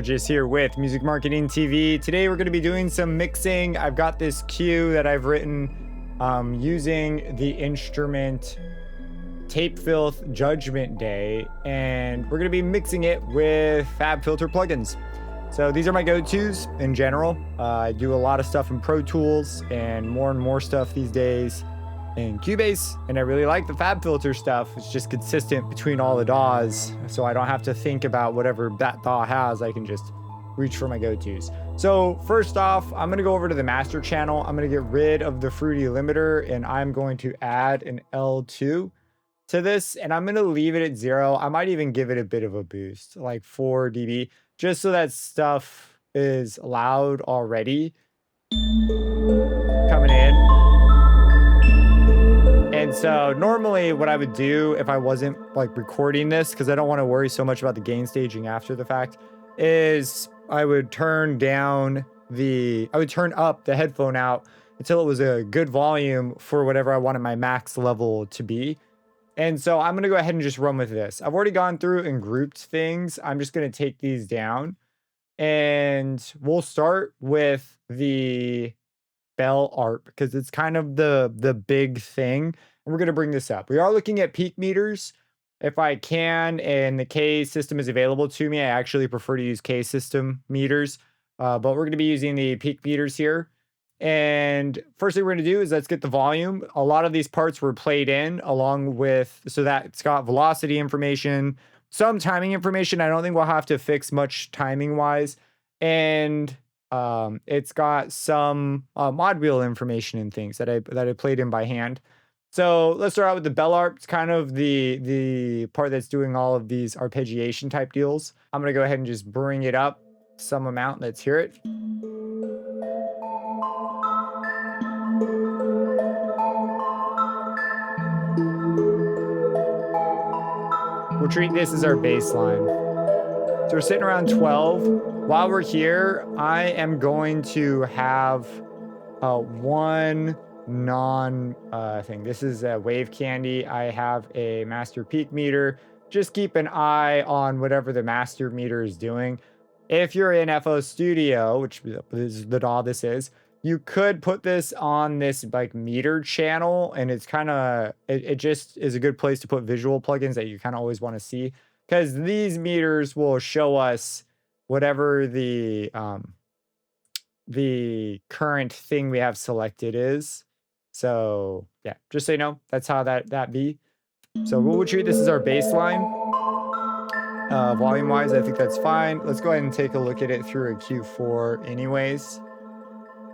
Burgess here with Music Marketing TV. Today we're going to be doing some mixing. I've got this cue that I've written using the instrument Tape Filth Judgment Day, and we're going to be mixing it with FabFilter plugins. So these are my go-tos in general. I do a lot of stuff in Pro Tools and more stuff these days in Cubase, and I really like the FabFilter stuff. It's just consistent between all the DAWs, so I don't have to think about whatever that DAW has. I can just reach for my go-tos. So first off, I'm going to go over to the master channel. I'm going to get rid of the fruity limiter, and I'm going to add an L2 to this, and I'm going to leave it at 0. I might even give it a bit of a boost, like 4 dB, just so that stuff is loud already coming in. And so normally what I would do if I wasn't like recording this, because I don't want to worry so much about the gain staging after the fact, is I would turn up the headphone out until it was a good volume for whatever I wanted my max level to be. And so I'm going to go ahead and just run with this. I've already gone through and grouped things. I'm just going to take these down, and we'll start with the bell ARP because it's kind of the big thing. And we're going to bring this up. We are looking at peak meters. If I can, and the K system is available to me, I actually prefer to use K system meters, but we're going to be using the peak meters here. And first thing we're going to do is let's get the volume. A lot of these parts were played in along with, so that it's got velocity information, some timing information. I don't think we'll have to fix much timing wise. And it's got some mod wheel information and things that I played in by hand. So let's start out with the bell ARP. It's kind of the part that's doing all of these arpeggiation type deals. I'm going to go ahead and just bring it up some amount. Let's hear it. We'll treat this as our baseline. So we're sitting around 12. While we're here, I am going to have one thing. This is a Wave Candy. I have a master peak meter. Just keep an eye on whatever the master meter is doing. If you're in FL Studio, which is the DAW this is, you could put this on this like meter channel, and it's kind of, it just is a good place to put visual plugins that you kind of always want to see, because these meters will show us whatever the current thing we have selected is. So yeah, just so you know, that's how that be. So we'll treat this as our baseline. Volume wise, I think that's fine. Let's go ahead and take a look at it through a Q4 anyways.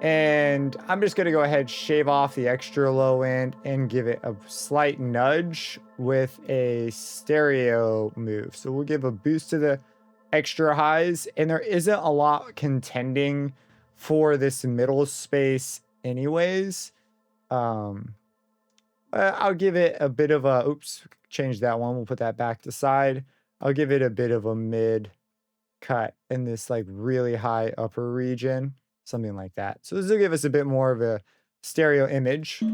And I'm just going to go ahead, shave off the extra low end and give it a slight nudge with a stereo move. So we'll give a boost to the extra highs, and there isn't a lot contending for this middle space anyways. I'll give it a bit of a, change that one. We'll put that back to side. I'll give it a bit of a mid cut in this like really high upper region. Something like that. So this will give us a bit more of a stereo image. So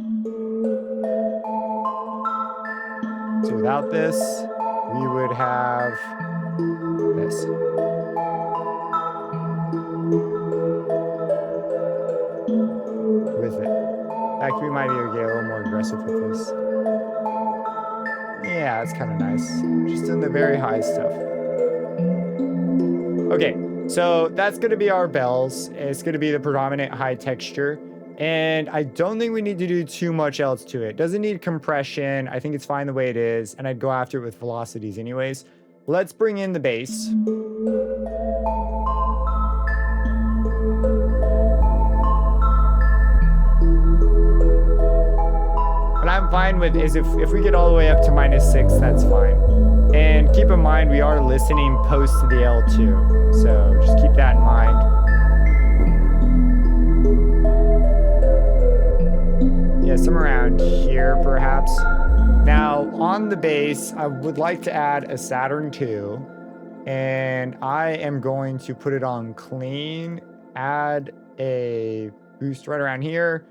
without this, we would have this. With it. In fact, we might even get a little more aggressive with this. Yeah, it's kind of nice. Just in the very high stuff. Okay. So that's going to be our bells. It's going to be the predominant high texture. And I don't think we need to do too much else to it. It doesn't need compression. I think it's fine the way it is. And I'd go after it with velocities anyways. Let's bring in the bass. What I'm fine with is if we get all the way up to -6, that's fine. And keep in mind, we are listening post to the L2. So just keep that in mind. Yeah, somewhere around here, perhaps. Now, on the bass, I would like to add a Saturn II. And I am going to put it on clean, add a boost right around here.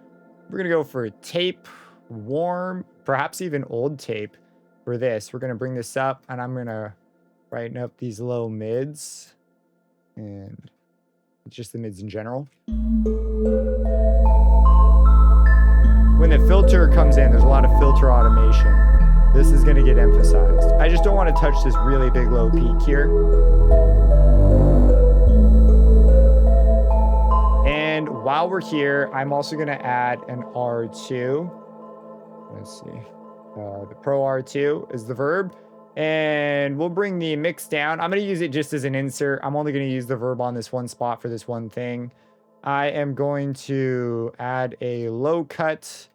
We're going to go for tape, warm, perhaps even old tape. For this, we're going to bring this up, and I'm going to brighten up these low mids. and just the mids in general. When the filter comes in, there's a lot of filter automation. This is going to get emphasized. I just don't want to touch this really big low peak here. And while we're here, I'm also going to add an R2. Let's see. The Pro R2 is the verb. And we'll bring the mix down. I'm going to use it just as an insert. I'm only going to use the verb on this one spot for this one thing. I am going to add a low cut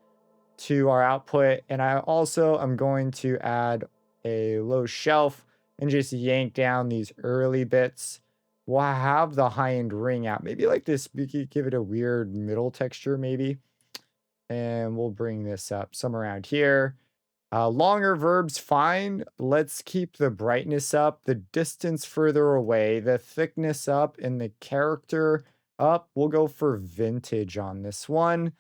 to our output. And I also am going to add a low shelf and just yank down these early bits. We'll have the high end ring out. Maybe like this, we could give it a weird middle texture maybe. And we'll bring this up somewhere around here. Longer verbs, fine. Let's keep the brightness up, the distance further away, the thickness up, and the character up. We'll go for vintage on this one.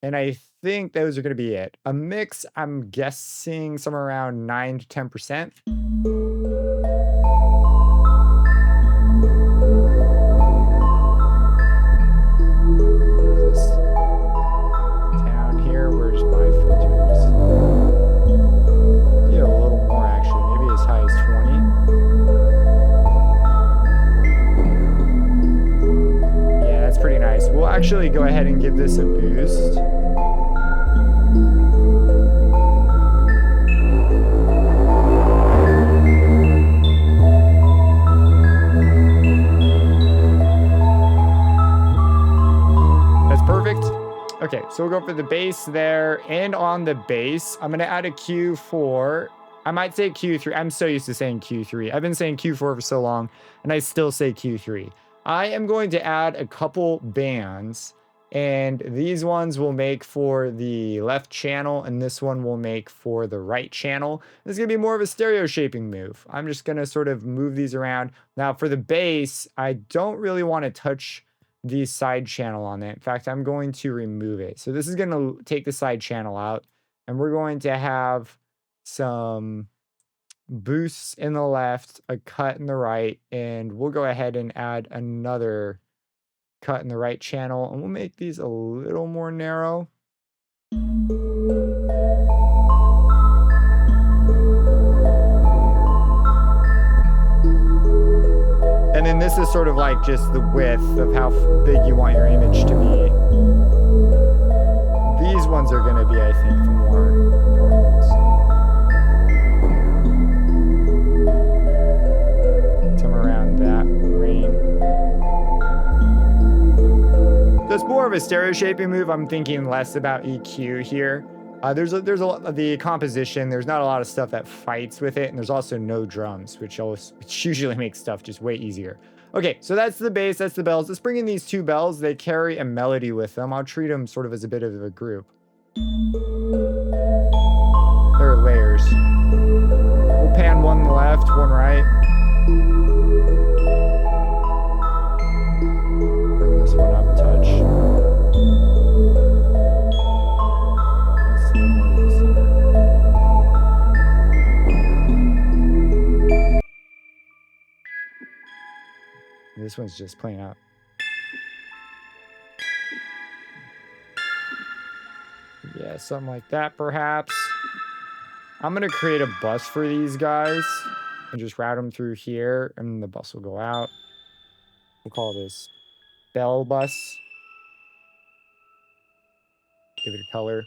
And I think those are going to be it. A mix, I'm guessing somewhere around 9 to 10%. This down here, where's my filters? Yeah, a little more actually, maybe as high as 20. Yeah, that's pretty nice. We'll actually go ahead and give this a boost. Okay, so we'll go for the bass there, and on the bass, I'm going to add a Q4. I might say Q3. I'm so used to saying Q3. I've been saying Q4 for so long, and I still say Q3. I am going to add a couple bands, and these ones will make for the left channel, and this one will make for the right channel. This is going to be more of a stereo shaping move. I'm just going to sort of move these around. Now, for the bass, I don't really want to touch the side channel on it. In fact, I'm going to remove it. So this is going to take the side channel out, and we're going to have some boosts in the left, a cut in the right, and we'll go ahead and add another cut in the right channel, and we'll make these a little more narrow. And then this is sort of like just the width of how big you want your image to be. These ones are going to be, I think, the more important. Somewhere around that range. So it's more of a stereo shaping move. I'm thinking less about EQ here. There's a lot of the composition. There's not a lot of stuff that fights with it, and there's also no drums, which usually makes stuff just way easier. Okay, so that's the bass, that's the bells. Let's bring in these two bells. They carry a melody with them. I'll treat them sort of as a bit of a group. They're layers. We'll pan one left, one right. Bring this one up a touch. This one's just playing out. Yeah, something like that, perhaps. I'm going to create a bus for these guys and just route them through here, and the bus will go out. We'll call this bell bus. Give it a color.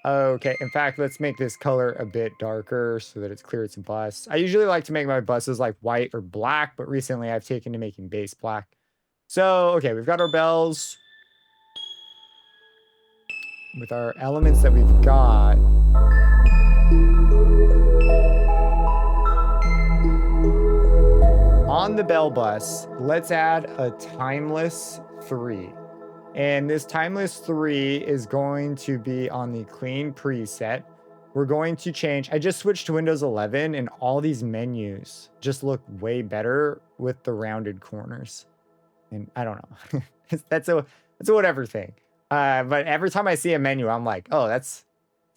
Okay, in fact, let's make this color a bit darker so that it's clear it's a bus. I usually like to make my buses like white or black, but recently I've taken to making base black. So, okay, we've got our bells. With our elements that we've got. On the bell bus, let's add a timeless 3. And this timeless 3 is going to be on the clean preset. We're going to change. I just switched to Windows 11, and all these menus just look way better with the rounded corners. And I don't know. that's a whatever thing. But every time I see a menu, I'm like, oh, that's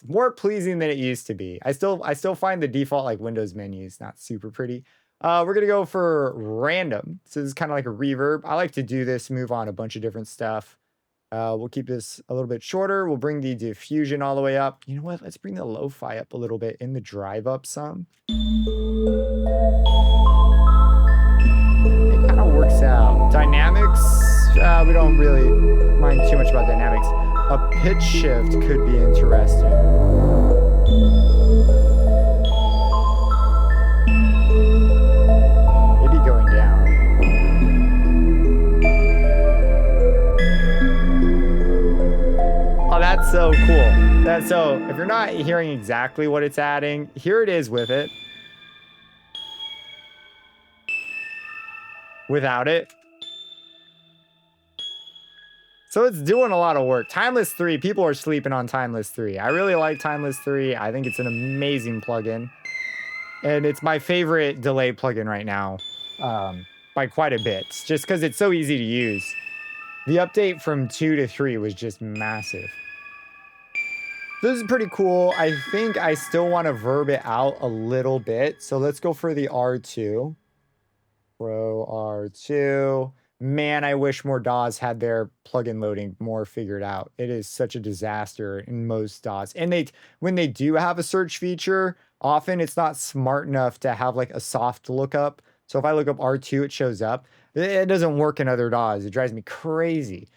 more pleasing than it used to be. I still find the default like Windows menus not super pretty. We're gonna go for random. So this is kind of like a reverb. I like to do this, move on a bunch of different stuff. We'll keep this a little bit shorter. We'll bring the diffusion all the way up. You know what? Let's bring the lo-fi up a little bit in the drive up some. It kind of works out. Dynamics, we don't really mind too much about dynamics. A pitch shift could be interesting. Maybe going down. Oh, that's so cool. So if you're not hearing exactly what it's adding, here it is with it. Without it. So it's doing a lot of work. Timeless 3, people are sleeping on Timeless 3. I really like Timeless 3. I think it's an amazing plugin. And it's my favorite delay plugin right now, by quite a bit, just because it's so easy to use. The update from 2 to 3 was just massive. This is pretty cool. I think I still want to verb it out a little bit. So let's go for the R2. Pro R2. Man, I wish more DAWs had their plugin loading more figured out. It is such a disaster in most DAWs. And when they do have a search feature, often it's not smart enough to have like a soft lookup. So if I look up R2, it shows up. It doesn't work in other DAWs. It drives me crazy.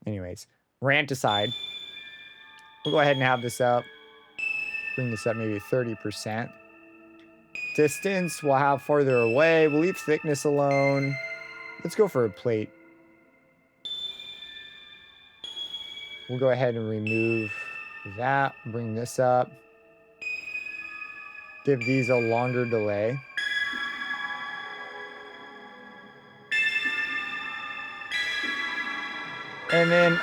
Anyways, rant aside, we'll go ahead and have this up. Bring this up maybe 30%. Distance, we'll have farther away. We'll leave thickness alone. Let's go for a plate. We'll go ahead and remove that. Bring this up. Give these a longer delay. And then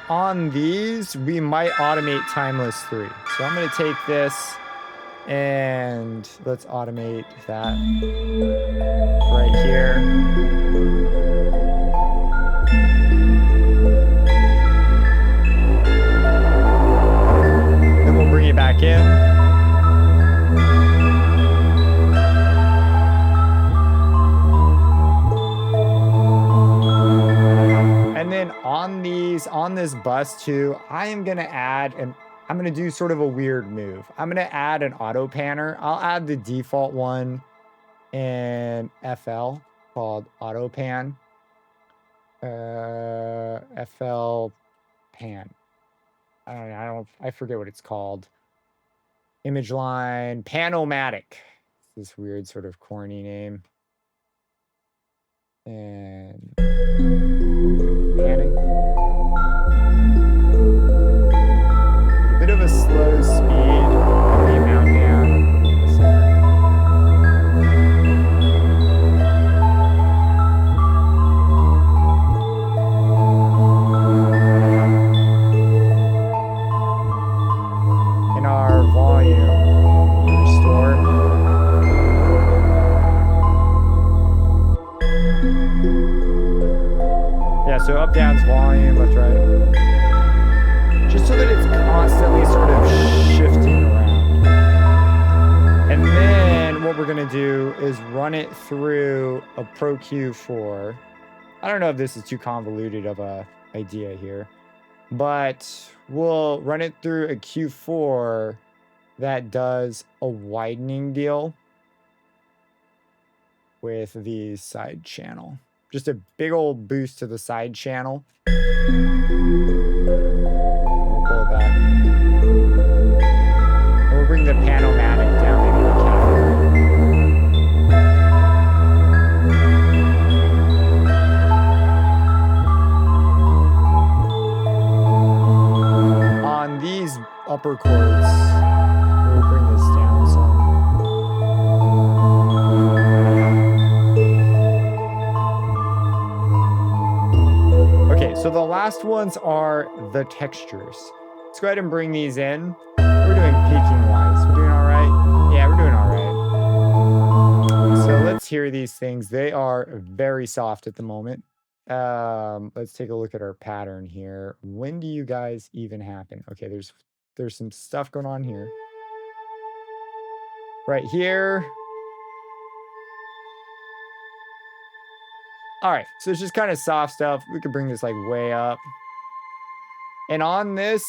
on these, we might automate Timeless 3. So I'm going to take this and let's automate that right here. Then we'll bring it back in. And then on this bus too, I am going to add I'm going to do sort of a weird move. I'm going to add an auto panner. I'll add the default one in FL called auto pan. FL pan. I forget what it's called. Image line, Panomatic. This weird sort of corny name. And panning. A bit of a slow speed. The amount down. In our volume, restore. Yeah, so up, down's volume, left, right. Just so that it's constantly sort of shifting around. And then what we're going to do is run it through a Pro Q4. I don't know if this is too convoluted of a idea here, but we'll run it through a Q4 that does a widening deal with the side channel. Just a big old boost to the side channel. We'll pull it back. And we'll bring the Panomatic down maybe like half. On these upper chords, we'll bring this down some. Okay, so the last ones are the textures. Let's go ahead and bring these in. We're doing peaking wise. We're doing all right. Yeah, we're doing all right. So let's hear these things. They are very soft at the moment. Let's take a look at our pattern here. When do you guys even happen? Okay, there's some stuff going on here. Right here. All right, so it's just kind of soft stuff. We could bring this like way up. And on this,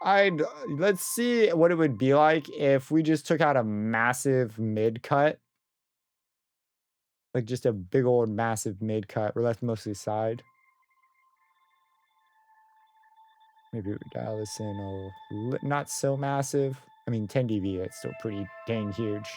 let's see what it would be like if we just took out a massive mid cut. Like just a big old massive mid cut. We're left mostly side. Maybe we dial this in not so massive. I mean, 10 dB, that's still pretty dang huge.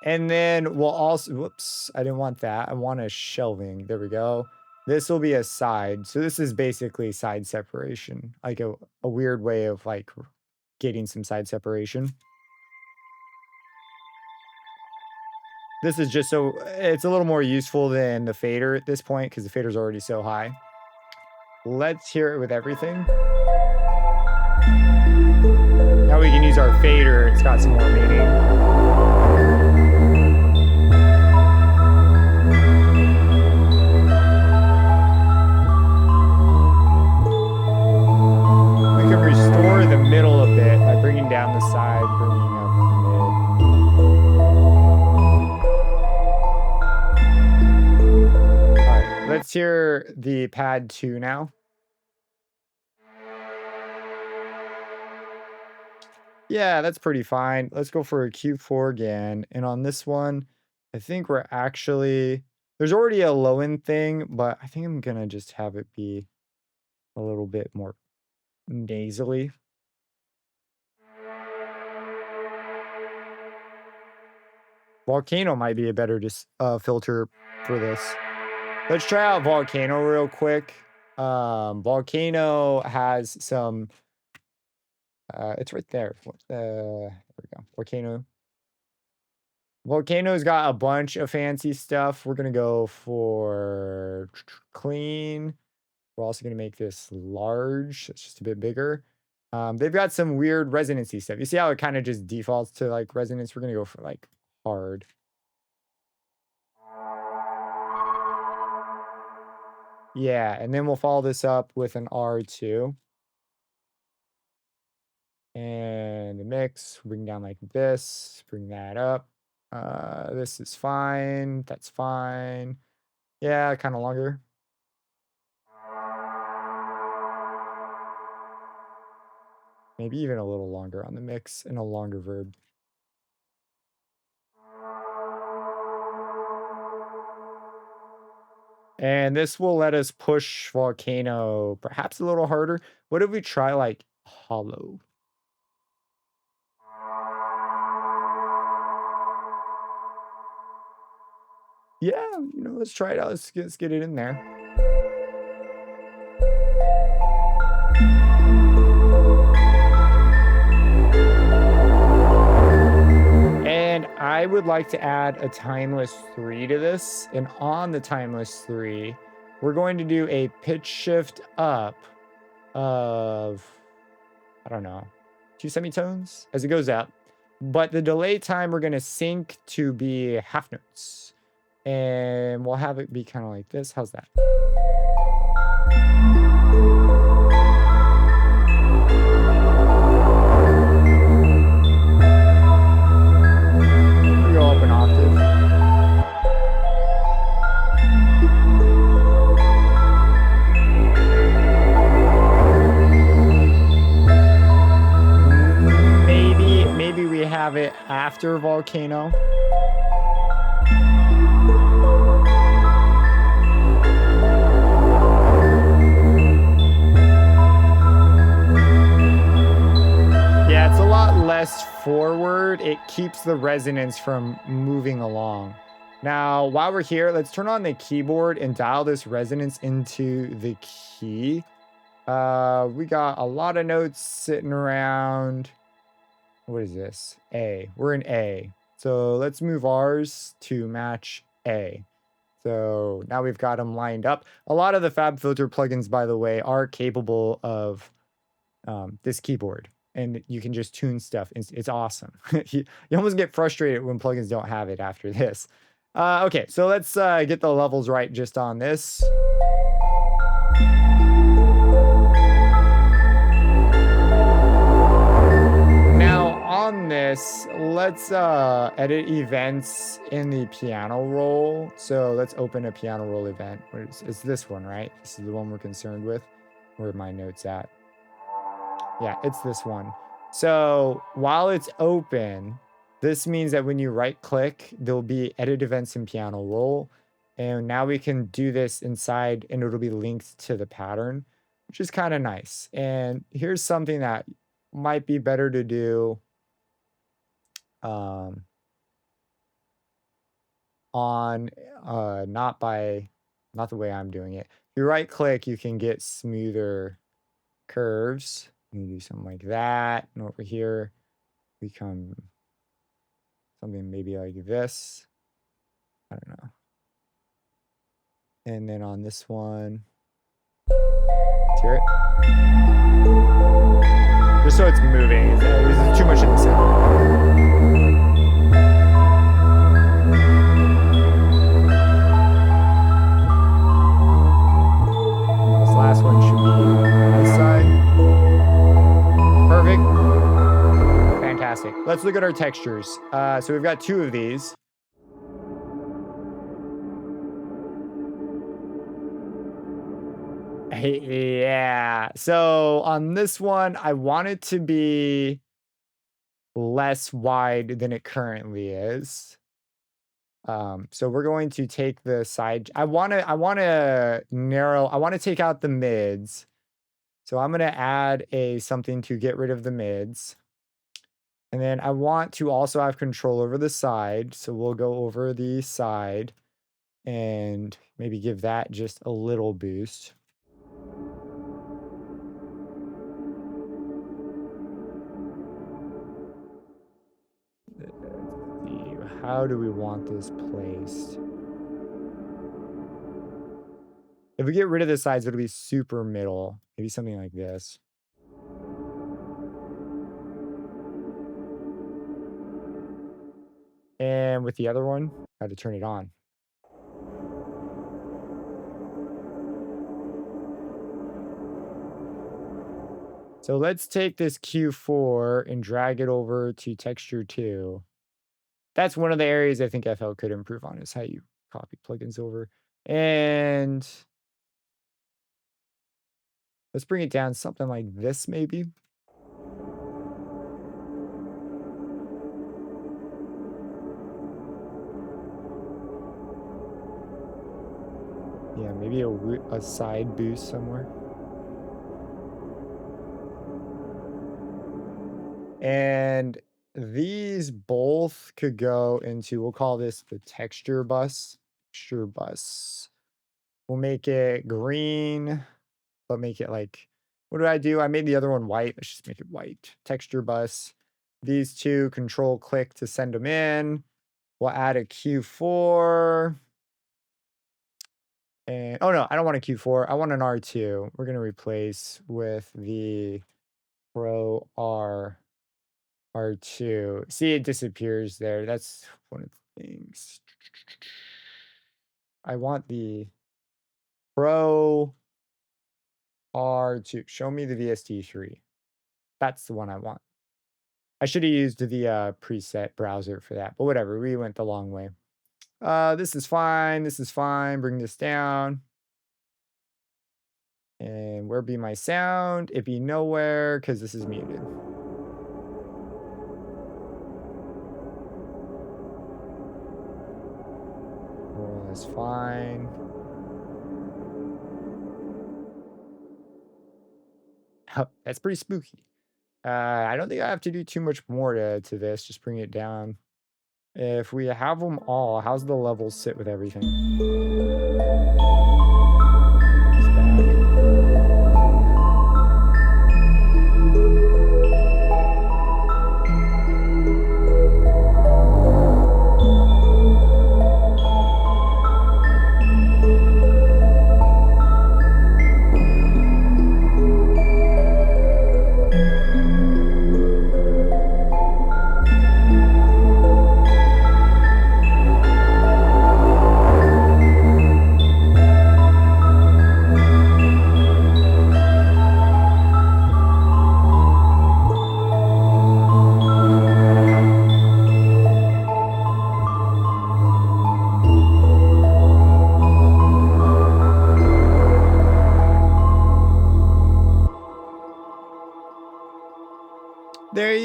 And then we'll also, whoops, I didn't want that. I want a shelving. There we go. This will be a side. So this is basically side separation, like a weird way of like getting some side separation. This is just so it's a little more useful than the fader at this point because the fader's already so high. Let's hear it with everything. Now we can use our fader. It's got some more meaning. We can restore the middle a bit by bringing down the side, bringing up the mid. All right, let's hear the pad 2 now. Yeah, that's pretty fine. Let's go for a Q4 again. And on this one, I think we're actually, there's already a low end thing, but I think I'm gonna just have it be a little bit more nasally. Volcano might be a better filter for this. Let's try out Volcano real quick. Volcano has some, it's right there. There we go. Volcano. Volcano's got a bunch of fancy stuff. We're gonna go for clean. We're also gonna make this large. It's just a bit bigger. They've got some weird resonancy stuff. You see how it kind of just defaults to like resonance? We're gonna go for like hard. Yeah, and then we'll follow this up with an R2. And the mix, bring down like this, bring that up. This is fine. That's fine. Yeah, kind of longer. Maybe even a little longer on the mix and a longer verb. And this will let us push Volcano perhaps a little harder. What if we try like hollow? Yeah, let's try it out. Let's get it in there. And I would like to add a timeless 3 to this. And on the timeless 3, we're going to do a pitch shift up of, I don't know, 2 semitones as it goes up. But the delay time we're going to sync to be half notes. And we'll have it be kind of like this. How's that? We go up an octave. Maybe we have it after Volcano. Less forward, it keeps the resonance from moving along. Now, while we're here, let's turn on the keyboard and dial this resonance into the key. We got a lot of notes sitting around. What is this? A. We're in A. So let's move ours to match A. So now we've got them lined up. A lot of the FabFilter plugins, by the way, are capable of this keyboard. And you can just tune stuff. It's awesome. You almost get frustrated when plugins don't have it after this. Okay, so let's get the levels right just on this. Now, on this, let's edit events in the piano roll. So let's open a piano roll event. It's this one, right? This is the one we're concerned with. Where are my notes at? Yeah, it's this one. So while it's open, this means that when you right click, there'll be edit events in piano roll. And now we can do this inside and it'll be linked to the pattern, which is kind of nice. And here's something that might be better to do on not the way I'm doing it. If you right click, you can get smoother curves. You can do something like that. And over here, become something maybe like this. I don't know. And then on this one, let's hear it. Just so it's moving. There's too much in the center. This last one should be on this side. Perfect. Fantastic. Let's look at our textures. So we've got 2 of these. Yeah. So on this one, I want it to be less wide than it currently is. So we're going to take the side. I want to narrow. I want to take out the mids. So I'm going to add something to get rid of the mids. And then I want to also have control over the side. So we'll go over the side and maybe give that just a little boost. How do we want this placed? If we get rid of the sides, it'll be super middle. Maybe something like this. And with the other one, I had to turn it on. So let's take this Q4 and drag it over to texture 2. That's one of the areas I think FL could improve on, is how you copy plugins over. And let's bring it down something like this, maybe. Yeah, maybe a side boost somewhere. And these both could go into, we'll call this the texture bus. Texture bus. We'll make it green, but make it like, what did I do? I made the other one white. Let's just make it white. Texture bus. These 2, control click to send them in. We'll add a Q4. And, oh no, I don't want a Q4. I want an R2. We're going to replace with the Pro R2. See, it disappears there. That's one of the things. I want the Pro R2. Show me the VST3. That's the one I want. I should have used the preset browser for that, but whatever. We went the long way. This is fine. This is fine. Bring this down. And where be my sound? It be nowhere because this is muted. Oh, that's fine. Oh, that's pretty spooky. I don't think I have to do too much more to this. Just bring it down. If we have them all, how's the levels sit with everything?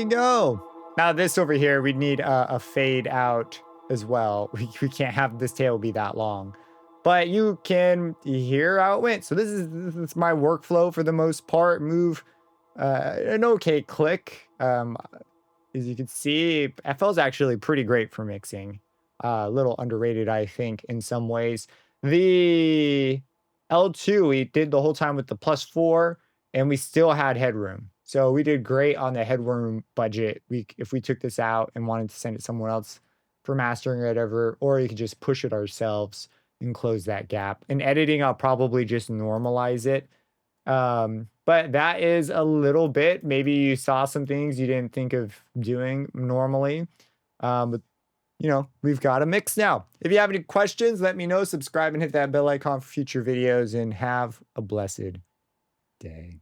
you go. Now this over here, we need a fade out as well. We can't have this tail be that long. But you can hear how it went. So this is my workflow for the most part. Move an okay click. As you can see, FL is actually pretty great for mixing. A little underrated, I think, in some ways. The L2 we did the whole time with the +4, and we still had headroom. So we did great on the headroom budget. If we took this out and wanted to send it somewhere else for mastering or whatever, or you could just push it ourselves and close that gap. In editing, I'll probably just normalize it. But that is a little bit. Maybe you saw some things you didn't think of doing normally. But you know, we've got a mix now. If you have any questions, let me know. Subscribe and hit that bell icon for future videos, and have a blessed day.